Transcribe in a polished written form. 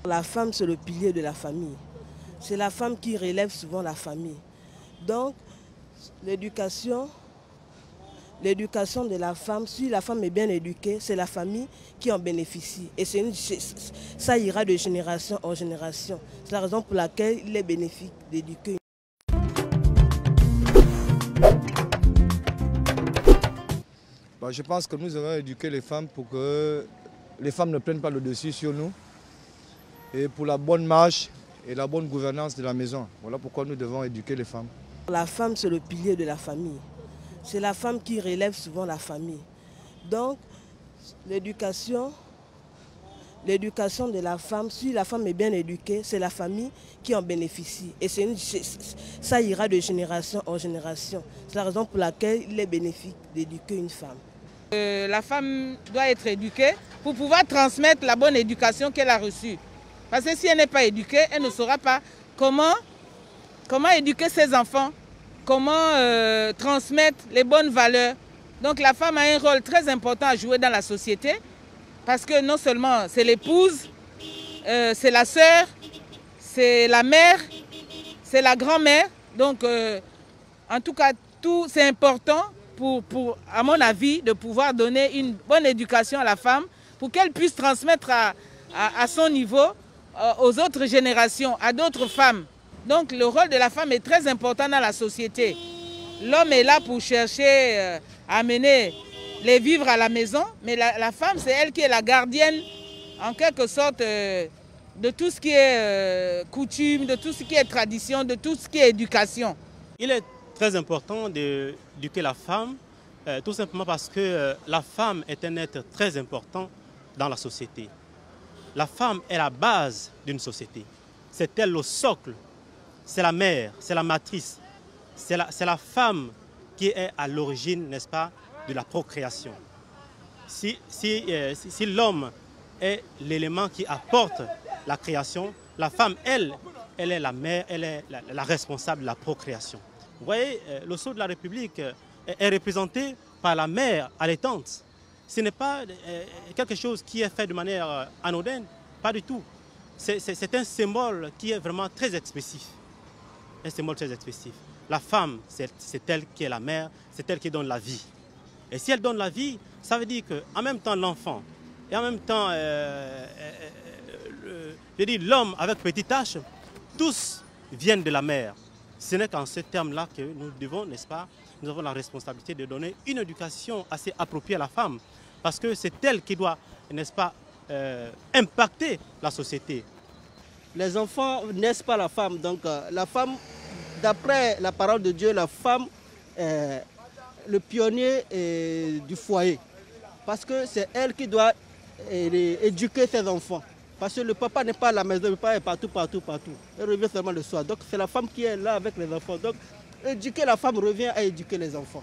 La femme, c'est le pilier de la famille. C'est la femme qui relève souvent la famille. Donc, l'éducation de la femme, si la femme est bien éduquée, c'est la famille qui en bénéficie. Et ça ira de génération en génération. C'est la raison pour laquelle il est bénéfique d'éduquer. Je pense que nous devons éduquer les femmes pour que les femmes ne prennent pas le dessus sur nous. Et pour la bonne marche et la bonne gouvernance de la maison. Voilà pourquoi nous devons éduquer les femmes. La femme, c'est le pilier de la famille. C'est la femme qui relève souvent la famille. Donc, l'éducation de la femme, si la femme est bien éduquée, c'est la famille qui en bénéficie. Et ça ira de génération en génération. C'est la raison pour laquelle il est bénéfique d'éduquer une femme. La femme doit être éduquée pour pouvoir transmettre la bonne éducation qu'elle a reçue. Parce que si elle n'est pas éduquée, elle ne saura pas comment éduquer ses enfants, comment transmettre les bonnes valeurs. Donc la femme a un rôle très important à jouer dans la société parce que non seulement c'est l'épouse, c'est la sœur, c'est la mère, c'est la grand-mère. Donc en tout cas, c'est important à mon avis, de pouvoir donner une bonne éducation à la femme pour qu'elle puisse transmettre à son niveau aux autres générations, à d'autres femmes. Donc le rôle de la femme est très important dans la société. L'homme est là pour chercher à amener les vivres à la maison, mais la femme, c'est elle qui est la gardienne, en quelque sorte, de tout ce qui est coutume, de tout ce qui est tradition, de tout ce qui est éducation. Il est très important d'éduquer la femme, tout simplement parce que la femme est un être très important dans la société. La femme est la base d'une société. C'est elle le socle, c'est la mère, c'est la matrice. C'est la femme qui est à l'origine, n'est-ce pas, de la procréation. Si l'homme est l'élément qui apporte la création, la femme, elle est la mère, elle est la responsable de la procréation. Vous voyez, le sceau de la République est représenté par la mère allaitante. Ce n'est pas quelque chose qui est fait de manière anodine, pas du tout. C'est un symbole qui est vraiment très expressif. Un symbole très expressif. La femme, c'est elle qui est la mère, c'est elle qui donne la vie. Et si elle donne la vie, ça veut dire qu'en même temps l'enfant et en même temps l'homme avec petit h, tous viennent de la mère. Ce n'est qu'en ce terme-là que nous devons, n'est-ce pas, nous avons la responsabilité de donner une éducation assez appropriée à la femme. Parce que c'est elle qui doit, n'est-ce pas, impacter la société. Les enfants naissent pas la femme. Donc la femme, d'après la parole de Dieu, la femme est le pionnier du foyer. Parce que c'est elle qui doit éduquer ses enfants. Parce que le papa n'est pas à la maison, le papa est partout. Il revient seulement le soir. Donc c'est la femme qui est là avec les enfants. Donc éduquer la femme revient à éduquer les enfants.